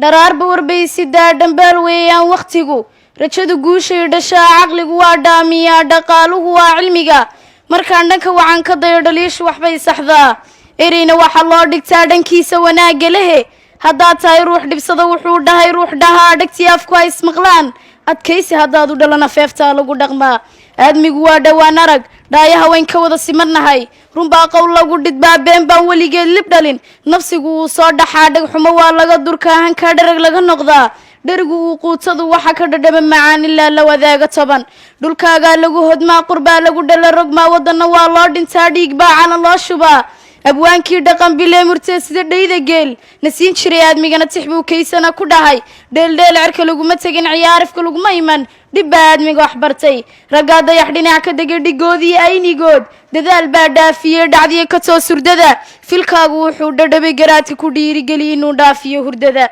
dharaar warbeysidaa dhambaal weeyaan waqtigu rajadu guushay dhashaa caqligu waa dhaamiyaa dhaqaaluhu waa cilmiga markaan dhanka wacan ka dayo dhaliishu waxbay saxdaa ereyna waxaa loo dhigtaa dhankiisa wanaagga lehe haddaad tahay ruux dhibsada wuxuu dhahay ruux dhahaa dhagtii afku ay ismaqlaan adkaysi haddaad u dhalana feeftaa lagu dhaqmaa aadmigu waa dhowaan arag dhaayaha wayn ka wada simarnahay runbaa qowl lagu dhidbaa been baan weligeed lib dhalin nafsigu wuu soo dhaxaa dhagxumo waa laga durkaa hankaa dharag laga noqdaa dherigu uu quutadu waxa ka dhadhama macaan ilaa la wadaaga toban dhulkaagaa lagu hodmaa qurbaa lagu dhala rogmaa waddanna waa loo dhintaa dhiig baacana loo shubaa abwaankii dhaqan bilee murtee sida dhayda geel nasiin jiray aadmigana tix buu kaysana ku dhahay dheeldheel cerka laguma tegin ciyaarifka laguma iman dhib baa aadmiga wax bartay raggaa dayax dhinac ka degay dhigoodii aynigood dadaal baa dhaafiyey dhacdiya ka too surdada filkaagu wuxuu dhadhabay garaadka ku dhiirigeliya inuu dhaafiyo hurdada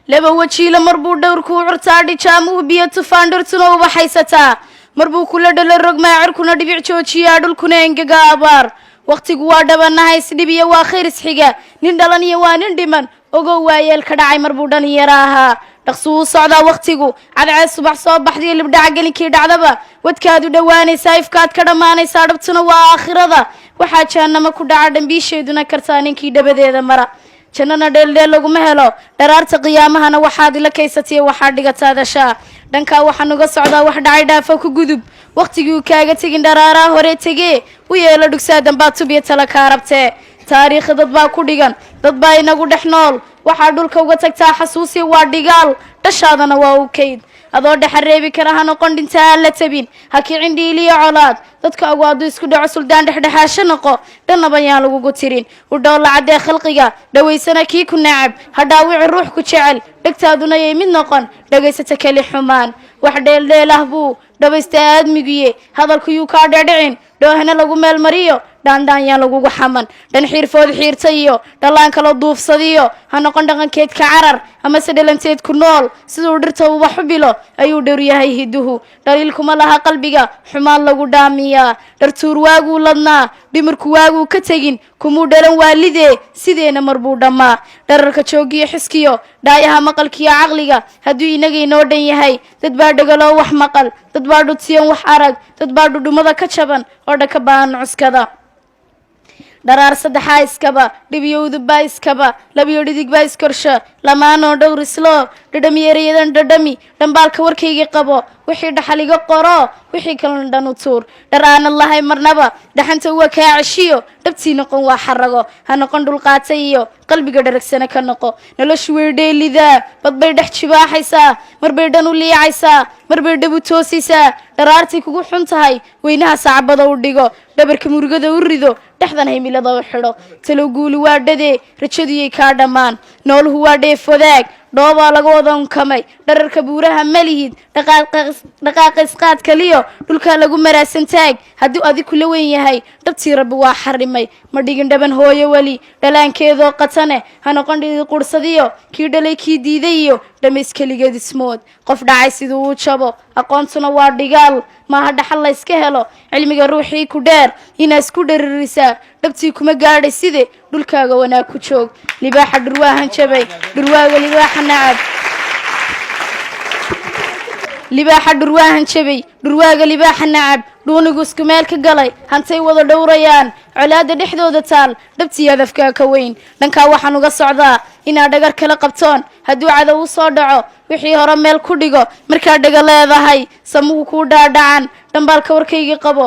laba wajiila marbuu dhowrkuu curtaa dhijaamuhu biyo tufaan dhirtuna uba haysataa marbuu kula dhalo rogmaa cirkuna dhibic joojiyaa dhulkuna engaga abaar waqtigu waa dhabanaha isdhibiya waa khayr isxiga nin dhalan iyo waa nin dhiman ogow waayeel ka dhacay marbuu dhalinyaro ahaa dhaqsu uu socdaa waqtigu cadceed subax soo baxdiyo libdhaca gelinkii dhacdaba wadkaad u dhowaanaysaa ifkaad ka dhammaanaysaa dhabtuna waa aakhirada waxaa jahannamo ku dhaca dhambiisheeduna kartaa ninkii dhabadeeda mara jannana dheeldheel laguma helo dharaarta qiyaamahana waxaad ila kaysatiya waxaad dhigataa dashaa dhankaa waxaan uga socdaa wax dhacay dhaafa ku gudub waqtigii uu kaaga tegin dharaaraa hore tegee u yeelo dhugsaa dambaad tubiya tala kaa rabtee taariikhi dad baa ku dhigan dad baa inagu dhex nool waxaa dhulka uga tagtaa xasuusi waa dhigaal dhashaadana waa u kayd adoo dhexa reebi kara ha noqon dhintaa aan la tabin ha kicin dhiiliyo colaad dadka agu hadduu isku dhaco suldaan dhexdhexaasho noqo dhannaba yaan lagugu tirin u dhowla caddee khalqiga dhawaysana kii ku nacab ha dhaawici ruux ku jecel dhegtaaduna yay mid noqon dhagaysata keli xumaan wax dheeldheel ah buu dhabaysta aadmiguye hadalku yuu kaa dhedhicin dhoohna lagu meel mariyo dhaandhaan yaan lagugu xaman dhan xiirfood xiirta iyo dhallaan kala duufsadiyo ha noqon dhaqankeed ka carar amase dhalanteed ku nool siduu dhirta uba xubilo ayuu dhow yahay hiduhu dhaliilkuma laha qalbiga xumaan lagu dhaamiyaa dhartuur waaguu ladnaa dhimirku waaguu ka tegin kumuu dhalan waalidee sideena marbuu dhammaa dhararka joogiyo xiskiyo dhaayaha maqalkiyo caqliga hadduu inaga inoo dhan yahay dad baa dhegaloo wax maqal dad baa dhutiyan wax arag dad baa dhudhumada ka jaban oo dhaka baan cuskada dharaar saddexaa iskaba dhibiyo udubbaa iskaba labiyo dhidig baa iskorsha lamaanoo dhowr islo dhadhami ereyadan dhadhami dhambaalka warkayga qabo wixii dhaxal iga qoro wixii kalena dhan u tuur dhar aanad lahay marnaba dhaxanta uwa kaa ceshiyo dhabtii noqon waa xarago ha noqon dhulqaata iyo qalbiga dharagsana ka noqo noloshu way dheelidaa badbay dhex jibaaxaysaa marbay dhan u liicaysaa marbay dhab u toosaysaa dharaartii kugu xun tahay weynaha sacbada u dhigo dhabarka murugada u rido dhexdan himilada u xidho talow guuli waa dhadee rajaduyay kaa dhammaan nooluhu waa dheef wadaag dhoobaa laga wada unkamay dhararka buuraha malihid dhaqaaqa isqaad kaliyo dhulkaa lagu maraasan taag hadduu adi kula weyn yahay dhabtii rabbi waa xarimay ma dhigin dhaban hooyo weli dhalaankeedoo qatane ha noqon dhidi qursadiyo kii dhalay kii diiday iyo dhamays keligeed ismood qof dhacay siduu u jabo aqoontuna waa dhigaal maaha dhaxal la yska helo cilmiga ruuxii ku dheer inaa isku dharirisaa dhabtii kuma gaadhay side dhulkaaga wanaag ku joog libaaxa dhurwaahan jabay dhurwaaga libaaxa nacab libaaxa dhurwaahan jabay dhurwaaga libaaxa nacab dhuunigu isku meel ka galay hantay wada dhowrayaan colaada dhexdooda taal dhabtii hadafkaa ka weyn dhankaa waxaan uga socdaa inaad dhagar kala qabtoon hadduu cadow u soo dhaco wixii hore meel ku dhigo markaad dhaga leedahay samuhu kuu dhaadhacan dhambaalka warkayga qabo